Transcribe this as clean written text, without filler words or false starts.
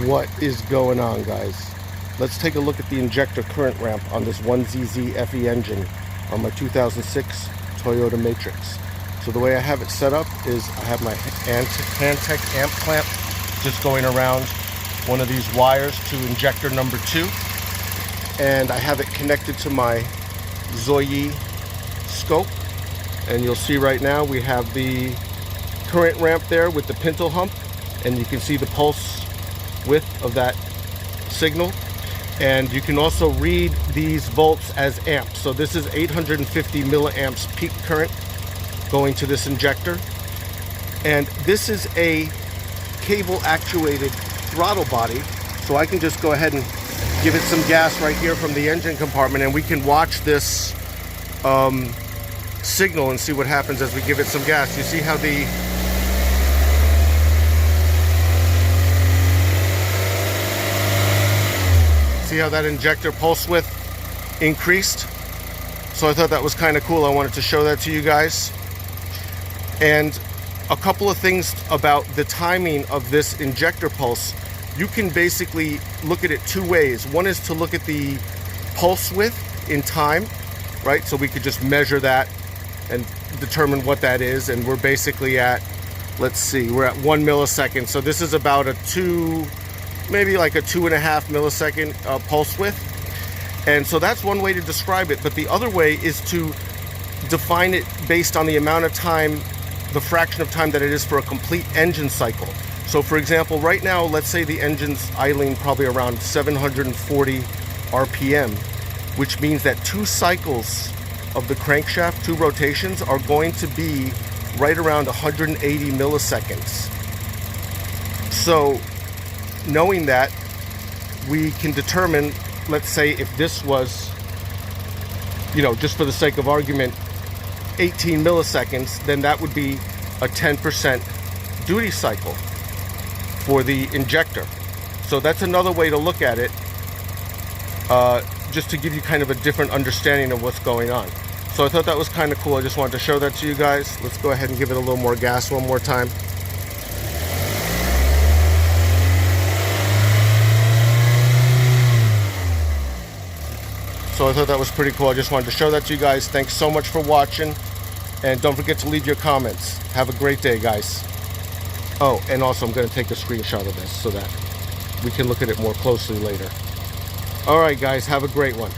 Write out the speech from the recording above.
What is going on, guys? Let's take a look at the injector current ramp on this 1ZZ FE engine on my 2006 Toyota Matrix. So the way I have it set up is I have my Hantek amp clamp just going around one of these wires to injector number 2, and I have it connected to my ZOYI scope, and you'll see right now we have the current ramp there with the pintle hump, and you can see the pulse width of that signal, and you can also read these volts as amps. So this is 850 milliamps peak current going to this injector, and this is a cable actuated throttle body, so I can just go ahead and give it some gas right here from the engine compartment, and we can watch this signal and see what happens as we give it some gas. You see how that injector pulse width increased? So I thought that was kind of cool. I wanted to show that to you guys. And a couple of things about the timing of this injector pulse. You can basically look at it two ways. One is to look at the pulse width in time, right? So we could just measure that and determine what that is. And we're basically at, let's see, we're at 1 millisecond. So this is about maybe like a 2.5 millisecond pulse width. And so that's one way to describe it. But the other way is to define it based on the amount of time, the fraction of time that it is for a complete engine cycle. So for example, right now, let's say the engine's idling probably around 740 RPM, which means that 2 cycles of the crankshaft, 2 rotations, are going to be right around 180 milliseconds. So knowing that, we can determine, let's say if this was, just for the sake of argument, 18 milliseconds, then that would be a 10% duty cycle for the injector. So that's another way to look at it, just to give you kind of a different understanding of what's going on. So I thought that was kind of cool. I just wanted to show that to you guys. Let's go ahead and give it a little more gas one more time. So I thought that was pretty cool. I just wanted to show that to you guys. Thanks so much for watching. And don't forget to leave your comments. Have a great day, guys. Oh, and also I'm going to take a screenshot of this so that we can look at it more closely later. All right, guys, have a great one.